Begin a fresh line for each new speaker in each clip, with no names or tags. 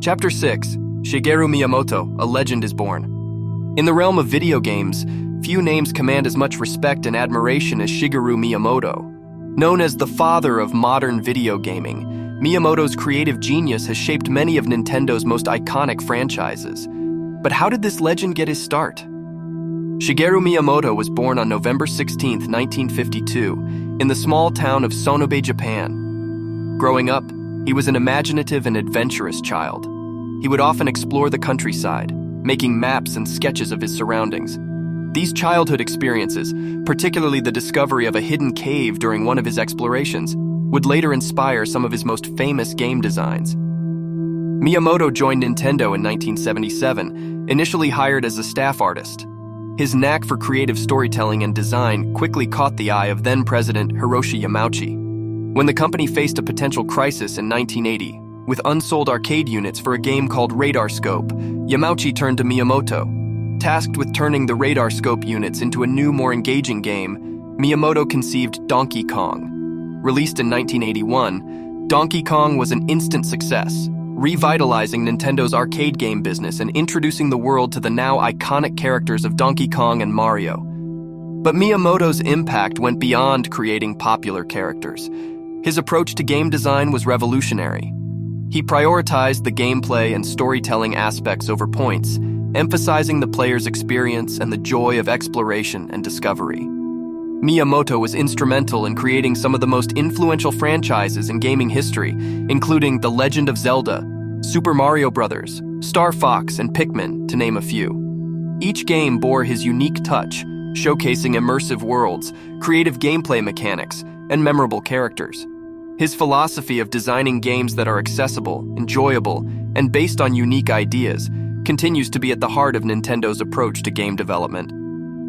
Chapter 6. Shigeru Miyamoto, a legend is born. In the realm of video games, few names command as much respect and admiration as Shigeru Miyamoto. Known as the father of modern video gaming, Miyamoto's creative genius has shaped many of Nintendo's most iconic franchises. But how did this legend get his start? Shigeru Miyamoto was born on November 16, 1952, in the small town of Sonobe, Japan. Growing up, he was an imaginative and adventurous child. He would often explore the countryside, making maps and sketches of his surroundings. These childhood experiences, particularly the discovery of a hidden cave during one of his explorations, would later inspire some of his most famous game designs. Miyamoto joined Nintendo in 1977, initially hired as a staff artist. His knack for creative storytelling and design quickly caught the eye of then-president Hiroshi Yamauchi. When the company faced a potential crisis in 1980, with unsold arcade units for a game called Radar Scope, Yamauchi turned to Miyamoto. Tasked with turning the Radar Scope units into a new, more engaging game, Miyamoto conceived Donkey Kong. Released in 1981, Donkey Kong was an instant success, revitalizing Nintendo's arcade game business and introducing the world to the now iconic characters of Donkey Kong and Mario. But Miyamoto's impact went beyond creating popular characters. His approach to game design was revolutionary. He prioritized the gameplay and storytelling aspects over points, emphasizing the player's experience and the joy of exploration and discovery. Miyamoto was instrumental in creating some of the most influential franchises in gaming history, including The Legend of Zelda, Super Mario Bros., Star Fox, and Pikmin, to name a few. Each game bore his unique touch, showcasing immersive worlds, creative gameplay mechanics, and memorable characters. His philosophy of designing games that are accessible, enjoyable, and based on unique ideas continues to be at the heart of Nintendo's approach to game development.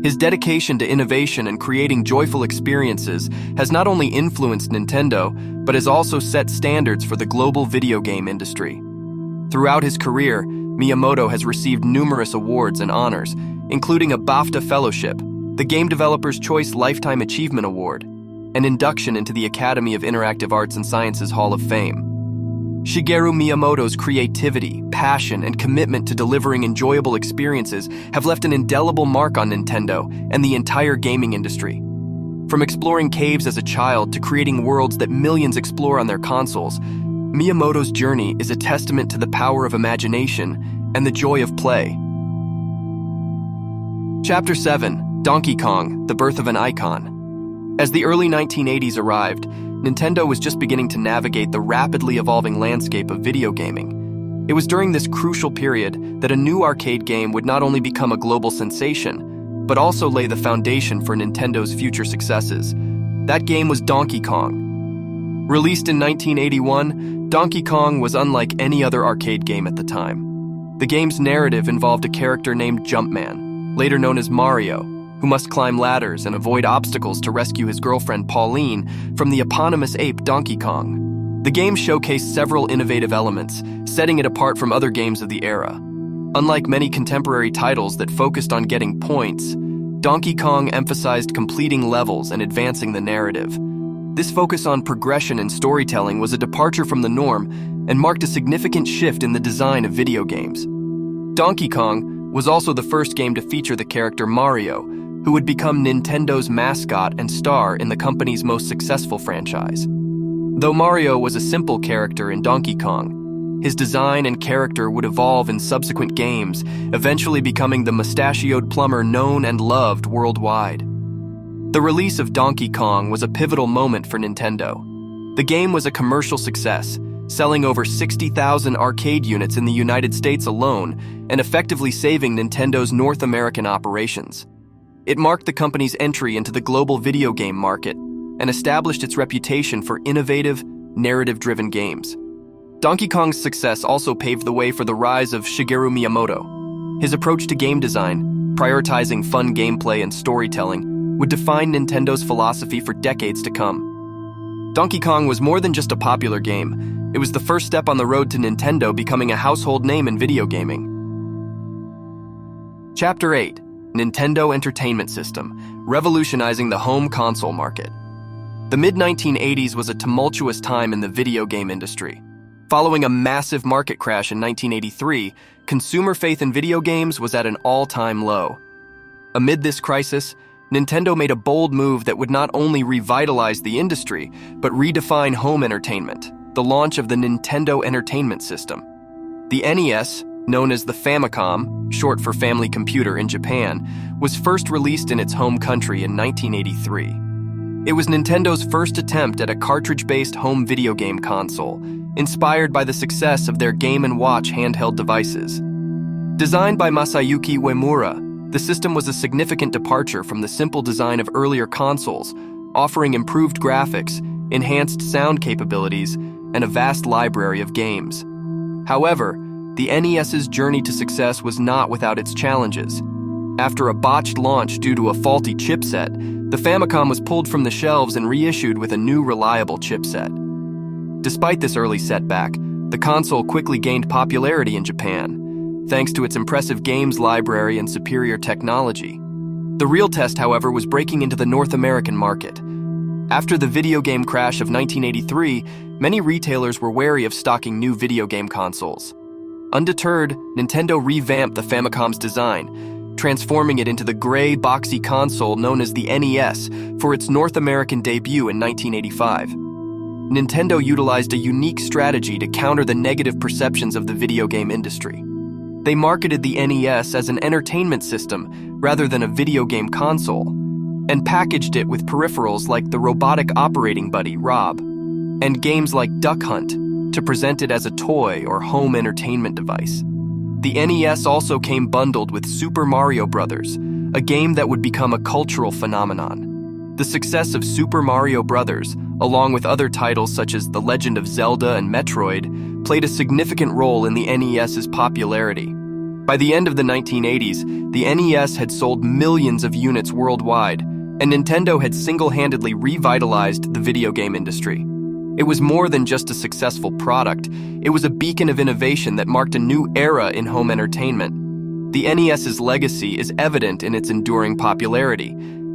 His dedication to innovation and creating joyful experiences has not only influenced Nintendo, but has also set standards for the global video game industry. Throughout his career, Miyamoto has received numerous awards and honors, including a BAFTA Fellowship, the Game Developer's Choice Lifetime Achievement Award, an induction into the Academy of Interactive Arts and Sciences Hall of Fame. Shigeru Miyamoto's creativity, passion, and commitment to delivering enjoyable experiences have left an indelible mark on Nintendo and the entire gaming industry. From exploring caves as a child to creating worlds that millions explore on their consoles, Miyamoto's journey is a testament to the power of imagination and the joy of play. Chapter 7. Donkey Kong, the Birth of an Icon. As the early 1980s arrived, Nintendo was just beginning to navigate the rapidly evolving landscape of video gaming. It was during this crucial period that a new arcade game would not only become a global sensation, but also lay the foundation for Nintendo's future successes. That game was Donkey Kong. Released in 1981, Donkey Kong was unlike any other arcade game at the time. The game's narrative involved a character named Jumpman, later known as Mario, who must climb ladders and avoid obstacles to rescue his girlfriend Pauline from the eponymous ape Donkey Kong. The game showcased several innovative elements, setting it apart from other games of the era. Unlike many contemporary titles that focused on getting points, Donkey Kong emphasized completing levels and advancing the narrative. This focus on progression and storytelling was a departure from the norm and marked a significant shift in the design of video games. Donkey Kong was also the first game to feature the character Mario, who would become Nintendo's mascot and star in the company's most successful franchise. Though Mario was a simple character in Donkey Kong, his design and character would evolve in subsequent games, eventually becoming the mustachioed plumber known and loved worldwide. The release of Donkey Kong was a pivotal moment for Nintendo. The game was a commercial success, selling over 60,000 arcade units in the United States alone and effectively saving Nintendo's North American operations. It marked the company's entry into the global video game market and established its reputation for innovative, narrative-driven games. Donkey Kong's success also paved the way for the rise of Shigeru Miyamoto. His approach to game design, prioritizing fun gameplay and storytelling, would define Nintendo's philosophy for decades to come. Donkey Kong was more than just a popular game. It was the first step on the road to Nintendo becoming a household name in video gaming. Chapter 8. Nintendo Entertainment System, revolutionizing the home console market. The mid-1980s was a tumultuous time in the video game industry. Following a massive market crash in 1983, consumer faith in video games was at an all-time low. Amid this crisis, Nintendo made a bold move that would not only revitalize the industry, but redefine home entertainment, the launch of the Nintendo Entertainment System. The NES, known as the Famicom, short for Family Computer in Japan, was first released in its home country in 1983. It was Nintendo's first attempt at a cartridge-based home video game console, inspired by the success of their Game & Watch handheld devices. Designed by Masayuki Uemura, the system was a significant departure from the simple design of earlier consoles, offering improved graphics, enhanced sound capabilities, and a vast library of games. However, the NES's journey to success was not without its challenges. After a botched launch due to a faulty chipset, the Famicom was pulled from the shelves and reissued with a new reliable chipset. Despite this early setback, the console quickly gained popularity in Japan, thanks to its impressive games library and superior technology. The real test, however, was breaking into the North American market. After the video game crash of 1983, many retailers were wary of stocking new video game consoles. Undeterred, Nintendo revamped the Famicom's design, transforming it into the gray, boxy console known as the NES for its North American debut in 1985. Nintendo utilized a unique strategy to counter the negative perceptions of the video game industry. They marketed the NES as an entertainment system rather than a video game console, and packaged it with peripherals like the robotic operating buddy, Rob, and games like Duck Hunt to present it as a toy or home entertainment device. The NES also came bundled with Super Mario Bros., a game that would become a cultural phenomenon. The success of Super Mario Bros., along with other titles such as The Legend of Zelda and Metroid, played a significant role in the NES's popularity. By the end of the 1980s, the NES had sold millions of units worldwide, and Nintendo had single-handedly revitalized the video game industry. It was more than just a successful product, it was a beacon of innovation that marked a new era in home entertainment. The NES's legacy is evident in its enduring popularity,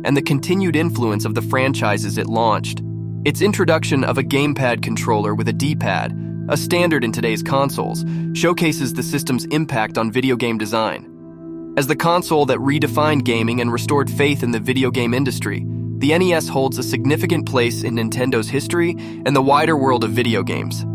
and the continued influence of the franchises it launched. Its introduction of a gamepad controller with a D-pad, a standard in today's consoles, showcases the system's impact on video game design. As the console that redefined gaming and restored faith in the video game industry, the NES holds a significant place in Nintendo's history and the wider world of video games.